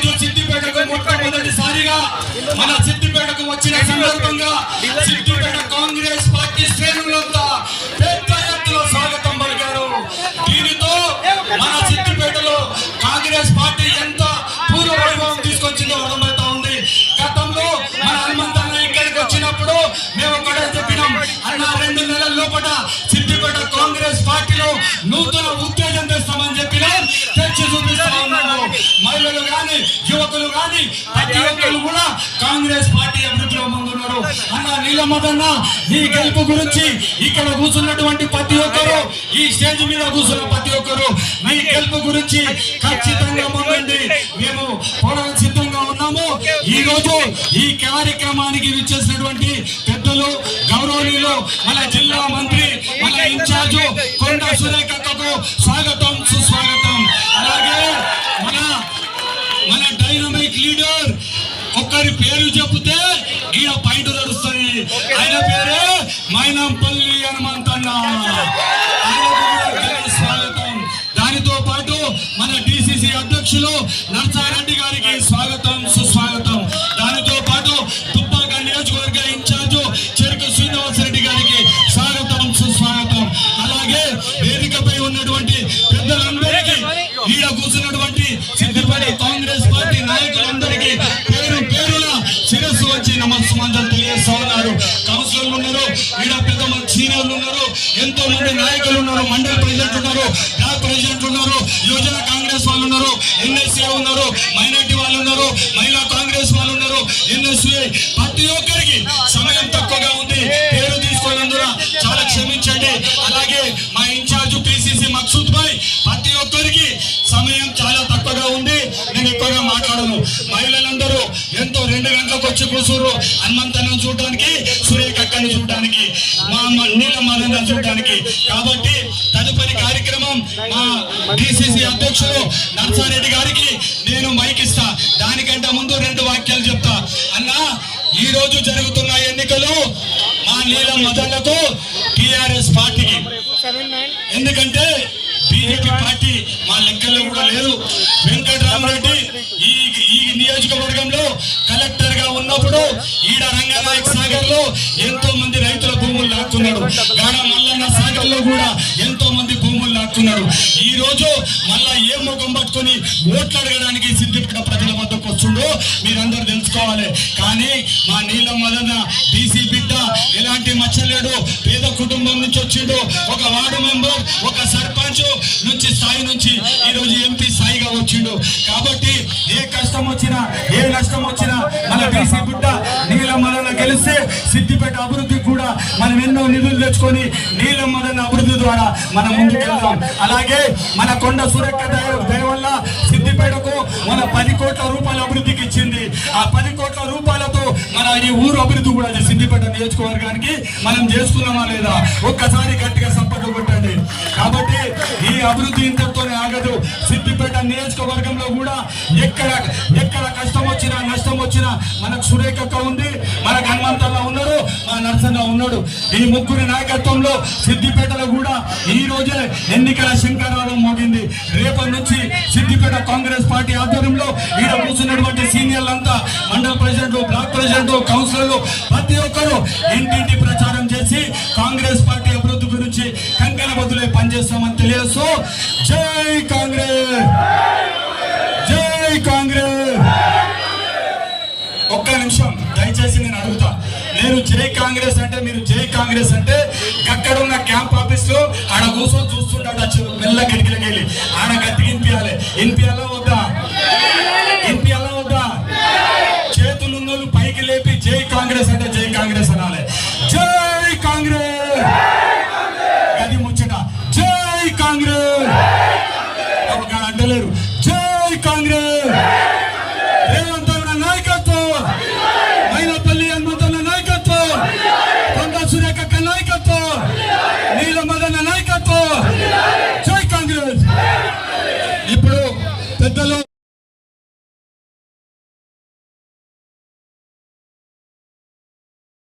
రోజు సిద్దిపేటకు మొట్టమొదటిసారిగా మన సిద్దిపేటకు వచ్చిన సందర్భంగా సిద్దిపేట కాంగ్రెస్ పార్టీ శ్రేణులంతా పెద్ద ఎత్తున స్వాగతం పలికారు. దీనితో మన సిద్దిపేటలో కాంగ్రెస్ పార్టీ ఎంత పూర్వ వైభవం తీసుకొచ్చిందో అర్థమవుతా ఉంది. గతంలో మన హనుమంతన్న ఇక్కడికి వచ్చినప్పుడు మేము కూడా చెప్పినాం, అన్న 2 నెలల లోపల సిద్దిపేట కాంగ్రెస్ పార్టీలో నూతన ఉత్తేజం తెస్తామని చెప్పినాం. తెచ్చి చూపిస్తా ఉన్నాము. మహిళలు గాని యువకులు గాని ప్రతి ఒక్కరు కూడా కాంగ్రెస్ పార్టీ అభివృద్ధిలో ముందున్నారు. అన్న నీలమదన్న నీ గెలుపు గురించి ఇక్కడ కూర్చున్నటువంటి ప్రతి ఒక్కరు, ఈ స్టేజ్ మీద కూర్చున్న ప్రతి ఒక్కరు నీ గెలుపు గురించి ఖచ్చితంగా ముందండి. మేము పోరాటం సిద్ధంగా ఉన్నాము. ఈ రోజు ఈ కార్యక్రమానికి విచ్చేసినటువంటి పెద్దలు, గౌరవనీయులు, మన జిల్లా మంత్రి, మన ఇన్ఛార్జ్ కొండ సురేఖకు స్వాగతం, సుస్వాగతం. అలాగే మన డైనమిక్ లీడర్ ఒక్కరి పేరు చెబితే ఈయన పైట నడుస్తుంది. ఆయన పేరే మైనంపల్లి హనుమంతన్న. స్వాగతం. దానితో పాటు మన డిసిసి అధ్యక్షులు నర్సారెడ్డి గారికి స్వాగతం, సుస్వాగతం. దానితో పాటు దుబ్బాక నియోజకవర్గ ఇన్ఛార్జ్ చెరుకు శ్రీనివాసరెడ్డి గారికి స్వాగతం, సుస్వాగతం. అలాగే వేదికపై ఉన్నటువంటి పెద్దలందరికీ, ఈడ కూర్చున్నటువంటి సిద్దిపేట కాంగ్రెస్ పార్టీ నాయకులందరికీ పేరు పేరున శిరస్సు వచ్చి నమస్సుమంజలు తెలియజేస్తా ఉన్నారు. కౌన్సిలర్లు ఉన్నారు, ఈడ పెద్ద మంది సీనియర్లు ఉన్నారు, ఎంతో మంది నాయకులు ఉన్నారు, మండల ప్రెసిడెంట్ ఉన్నారు, బ్లాక్ ప్రెసిడెంట్ ఉన్నారు, యువజన కాంగ్రెస్ వాళ్ళు ఉన్నారు, ఎన్ఎస్ఏ ఉన్నారు, మైనార్టీ వాళ్ళు ఉన్నారు, మహిళా కాంగ్రెస్ వాళ్ళు ఉన్నారు, ఎన్ఎస్ఏ. ప్రతి ఒక్కరికి సమయం తక్కువగా ఉంది, పేరు తీసుకోనందున చాలా క్షమించండి. అలాగే మా ఇన్ఛార్జ్ పిసిసి మక్సూద్ భాయ్, ప్రతి ఒక్కరికి సమయం చాలా తక్కువగా ఉంది, నేను ఎక్కువగా మాట్లాడను. మహిళలందరూ ఎంతో 2 గంటలకు వచ్చి కూర్చురు హనుమంతన్నను చూడడానికి, సురేఖ అక్కని చూడడానికి, మా నీలమదన్న చూడడానికి. కాబట్టి తదుపరి కార్యక్రమం మా డిసిసి అధ్యక్షులు నర్సారెడ్డి గారికి నేను మైక్ ఇస్తా. దానికంటే ముందు 2 వాక్యాలు చెప్తా. అన్న, ఈ రోజు జరుగుతున్న ఎన్నికలు మా నీలమదన్నకు టిఆర్ఎస్ పార్టీకి, ఎందుకంటే బీజేపీ పార్టీ మా లెక్కల్లో కూడా లేదు. వెంకటరామరెడ్డి ఈ నియోజకవర్గంలో కలెక్టర్ గా ఉన్నప్పుడు ఈడ రంగనాయక్ సాగర్ లో ఎంతో మంది రైతుల భూములు లాక్కున్నాడు. గాడ మల్లన్న సాగర్ లో కూడా ఎంతో మంది భూములు లాక్కున్నారు. ఈ రోజు మళ్ళా ఏ ముఖం పట్టుకొని ఓట్లు అడగడానికి సిద్దిపేట ప్రజల వద్దకు వస్తుండో మీరందరూ తెలుసుకోవాలి. కానీ మా నీలమదన్న బీసీ బిడ్డ, ఎలాంటి మచ్చలేడు, పేద కుటుంబం నుంచి వచ్చిండు, ఒక వార్డు మెంబర్, ఒక సర్పంచ్ నుంచి స్థాయి నుంచి ఈ రోజు ఎంపీ స్థాయిగా వచ్చిండు. కాబట్టి ఏ కష్టం వచ్చినా, ఏ నష్టం వచ్చినా మన బీసీ బిడ్డ నీలమదన్న గెలిస్తే సిద్దిపేట అభివృద్ధి కూడా మనం ఎన్నో నిధులు తెచ్చుకొని నీలమదన్న అభివృద్ధి ద్వారా మనం ముందుకు వెళ్తాం. అలాగే మన కొండ సురేఖ దయ వల్ల సిద్దిపేటకు మన 10 కోట్ల రూపాయల అభివృద్ధికి ఇచ్చింది. ఆ 10 కోట్ల రూపాయలతో మన ఈ ఊరు అభివృద్ధి కూడా సిద్దిపేట నియోజకవర్గానికి మనం చేసుకున్నామా లేదా ఒక్కసారి గట్టిగా సపోర్ట్ కొట్టండి. కాబట్టి ఈ అభివృద్ధి ఇంతతోనే ఆగదు. సిద్దిపేట నియోజకవర్గంలో కూడా ఎక్కడ కష్టం వచ్చినా, నష్టం వచ్చినా మనకు సురేఖక్క ఉంది, మనకు హనుమంతన్న ఉన్నారు, మా నర్సన్న ఉన్నాడు. ఈ ముగ్గురి నాయకత్వంలో సిద్దిపేటలో కూడా ఈ రోజే ఎన్నికల శంకరారం మోగింది. రేపటి నుంచి సిద్దిపేట కాంగ్రెస్ పార్టీ ఆధ్వర్యంలో ఈడ కూర్చున్నటువంటి సీనియర్లంతా, మండల ప్రెసిడెంట్, బ్లాక్ ప్రెసిడెంట్, కౌన్సిలర్లు ప్రతి ఒక్కరు ఇంటింటి ప్రచారం చేసి కాంగ్రెస్ పార్టీ అభివృద్ధి గురించి కంకణ బదులే పనిచేస్తామని తెలియజేస్తూ జై కాంగ్రెస్, జై కాంగ్రెస్. ఒక్క నిమిషం దయచేసి నేను అడుగుతా. నేను జై కాంగ్రెస్ అంటే, మీరు జై కాంగ్రెస్ అంటే అక్కడ ఉన్న క్యాంప్ ఆఫీస్ లో ఆడ కూర్చొని చూస్తుంటాడు, మెల్ల కిటికీలకి వెళ్ళి ఆడ గట్టిగా వినిపించాలా వద్దా? వినిపించాలా వద్దా? చేతులు ఉన్నోళ్ళు పైకి లేపి జై కాంగ్రెస్ అంటే జై కాంగ్రెస్ అనాలి. జై కాంగ్రెస్, అది ముచ్చట. జై కాంగ్రెస్, అంటలేరు. జై కాంగ్రెస్.